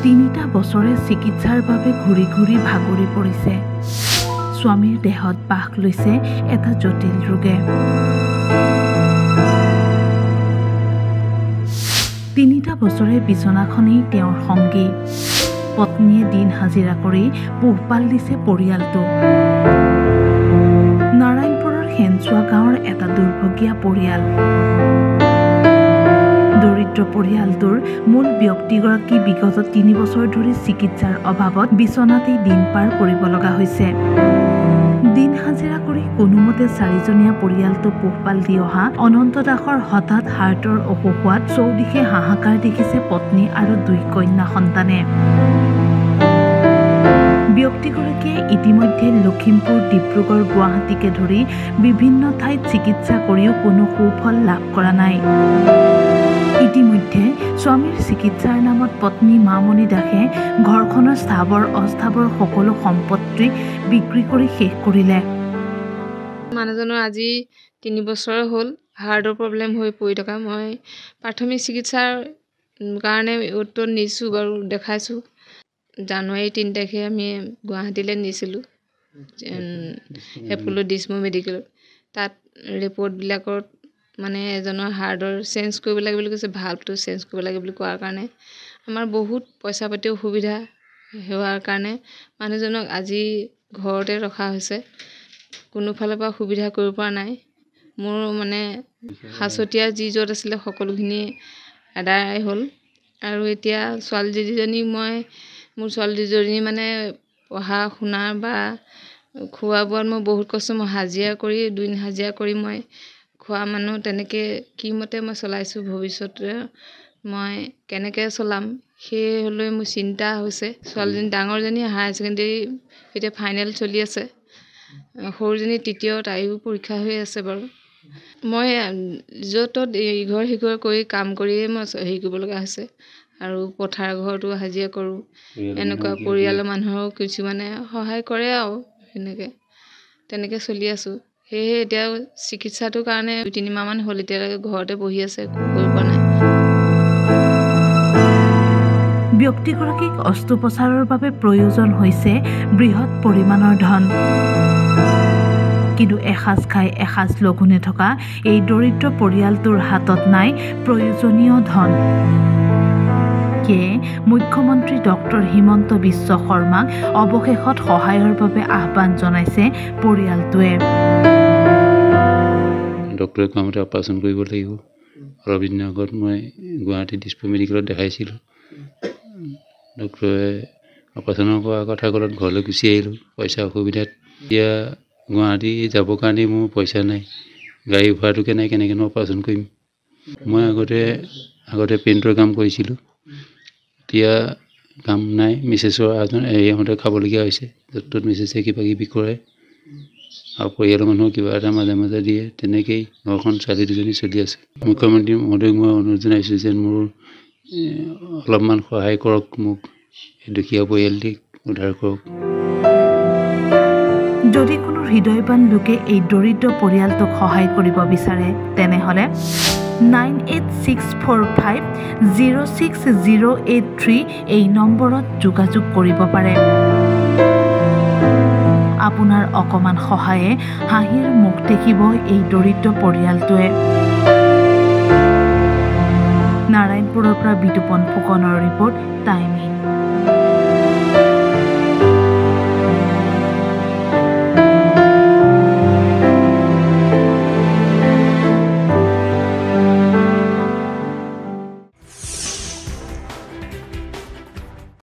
তিনিটা বছৰে চিকিৎসাৰ বাবে ঘূৰি ঘূৰি ভাগৰি পৰিছে। স্বামীৰ দেহত বাস লৈছে এটা জটিল ৰোগে। তিনিটা বছৰে বিচনাখনেই তেওঁৰ সংগী। পত্নীয়ে দিন হাজিৰা কৰি পোহপাল দিছে পৰিয়ালটো। নাৰায়ণপুৰৰ সেনচুৱা গাঁৱৰ এটা দুৰ্ভগীয়া পৰিয়াল। দৰিদ্ৰ পৰিয়ালটোৰ মূল ব্যক্তিগৰাকী বিগত ৩ বছৰ ধৰি চিকিৎসাৰ অভাৱত বিচনাতেই দিন পাৰ কৰিব লগা হৈছে। দিন হাজিৰা কৰি কোনোমতে ৪জনীয়া পৰিয়ালটো পোহপাল দি অহা অনন্ত দাসৰ হঠাৎ হাৰ্টৰ অসুখ হোৱাত চৌদিশে হাহাকাৰ দেখিছে পত্নী আৰু ২ কন্যা সন্তানে। ব্যক্তিগৰাকীয়ে ইতিমধ্যে লখিমপুৰ, ডিব্ৰুগড়, গুৱাহাটীকে ধৰি বিভিন্ন ঠাইত চিকিৎসা কৰিও কোনো সুফল লাভ কৰা নাই। ইতিমধ্যে স্বামীৰ চিকিৎসাৰ নামত পত্নী মামণি দাসে ঘৰখনৰ স্থাৱৰ অস্থাৱৰ সকলো সম্পত্তি বিক্ৰী কৰি শেষ কৰিলে। মানুহজনৰ আজি ৩ বছৰ হ'ল হাৰ্টৰ প্ৰব্লেম হৈ পৰি থকা। মই প্ৰাথমিক চিকিৎসাৰ কাৰণে উত্তৰ নিছোঁ বাৰু, দেখাইছোঁ। জানুৱাৰী ৩ তাৰিখে আমি গুৱাহাটীলৈ নিছিলোঁ, এপ'ল' ডিছমো মেডিকেলত। তাত ৰিপৰ্টবিলাকত মানে এজনৰ হাৰ্টৰ চেঞ্জ কৰিব লাগে বুলি কৈছে, ভাল্ভটো চেঞ্জ কৰিব লাগে বুলি কোৱাৰ কাৰণে আমাৰ বহুত পইচা পাতি অসুবিধা হোৱাৰ কাৰণে মানুহজনক আজি ঘৰতে ৰখা হৈছে। কোনো ফালৰ পৰা সুবিধা কৰিব পৰা নাই। মোৰ মানে সাঁচতীয়া যি য'ত আছিলে সকলোখিনি আদায় হ'ল। আৰু এতিয়া ছোৱালী মোৰ ছোৱালী দুজনী মানে পঢ়া শুনা বা খোৱা বোৱাত মই বহুত কষ্ট, মই হাজিৰা কৰি দিন হাজিৰা কৰি মই খোৱা মানুহ, তেনেকৈ কি মতে মই চলাইছোঁ। ভৱিষ্যতে মই কেনেকৈ চলাম সেইলৈ মোৰ চিন্তা হৈছে। ছোৱালীজনী ডাঙৰজনী হায়াৰ ছেকেণ্ডেৰী এতিয়া ফাইনেল চলি আছে, সৰুজনী তৃতীয়, তাইও পৰীক্ষা হৈ আছে বাৰু। মই য'ত ত'ত ইঘৰ সিঘৰ কৰি কাম কৰিয়ে মই হেৰি কৰিব লগা হৈছে। আৰু পথাৰ ঘৰতো হাজিৰা কৰোঁ। এনেকুৱা পৰিয়ালৰ মানুহৰো কিছুমানে সহায় কৰে আৰু তেনেকৈ চলি আছোঁ। সেয়েহে এতিয়া চিকিৎসাটোৰ কাৰণে ২-৩ মাহমান হ'ল, এতিয়ালৈকে ঘৰতে বহি আছে, কৰিব পৰা নাই। ব্যক্তিগৰাকীক অস্ত্ৰোপচাৰৰ বাবে প্ৰয়োজন হৈছে বৃহৎ পৰিমাণৰ ধন। কিন্তু এসাঁজ খাই এসাঁজ লঘোণে থকা এই দৰিদ্ৰ পৰিয়ালটোৰ হাতত নাই প্ৰয়োজনীয় ধন। সেয়ে মুখ্যমন্ত্ৰী ডক্টৰ হিমন্ত বিশ্ব শৰ্মাক অৱশেষত সহায়ৰ বাবে আহ্বান জনাইছে পৰিয়ালটোৱে। ডক্টৰে কোৱা মতে অপাৰেশ্যন কৰিব লাগিব। অলপ দিনৰ আগত মই গুৱাহাটী ডিছপো মেডিকেলত দেখাইছিলোঁ। ডক্টৰে অপাৰেশ্যনৰ কৰা কথা ক'লত ঘৰলৈ গুচি আহিলোঁ পইচা অসুবিধাত। এতিয়া গুৱাহাটী যাবৰ কাৰণে মোৰ পইচা নাই, গাড়ী ভাড়াটোকে নাই, কেনেকৈ অপাৰেশ্যন কৰিম। মই আগতে পেইণ্টৰ কাম কৰিছিলোঁ, এতিয়া কাম নাই। মিছেছৰ এওঁতে খাবলগীয়া হৈছে, য'ত ত'ত মিছেছে কিবা কিবি কৰে আৰু পৰিয়ালৰ মানুহক কিবা এটা মাজে মাজে দিয়ে। তেনেকেই ঘৰখন ছোৱালী দুজনী চলি আছে। মুখ্যমন্ত্ৰী মহোদয়ক মই অনুৰোধ জনাইছোঁ যে মোৰ অলপমান সহায় কৰক, মোক এই দুখীয়া পৰিয়ালটিক উদ্ধাৰ কৰক। যদি কোনো হৃদয়বান লোকে এই দৰিদ্ৰ পৰিয়ালটোক সহায় কৰিব বিচাৰে তেনেহ'লে 9864506083 এই নম্বৰত যোগাযোগ কৰিব পাৰে। আপোনাৰ অকণমান সহায়ে হাঁহিৰ মুখ দেখিব এই দৰিদ্ৰ পৰিয়ালটোৱে। নাৰায়ণপুৰৰ পৰা বিতুপন ফুকনৰ ৰিপৰ্ট, টাইম ইন।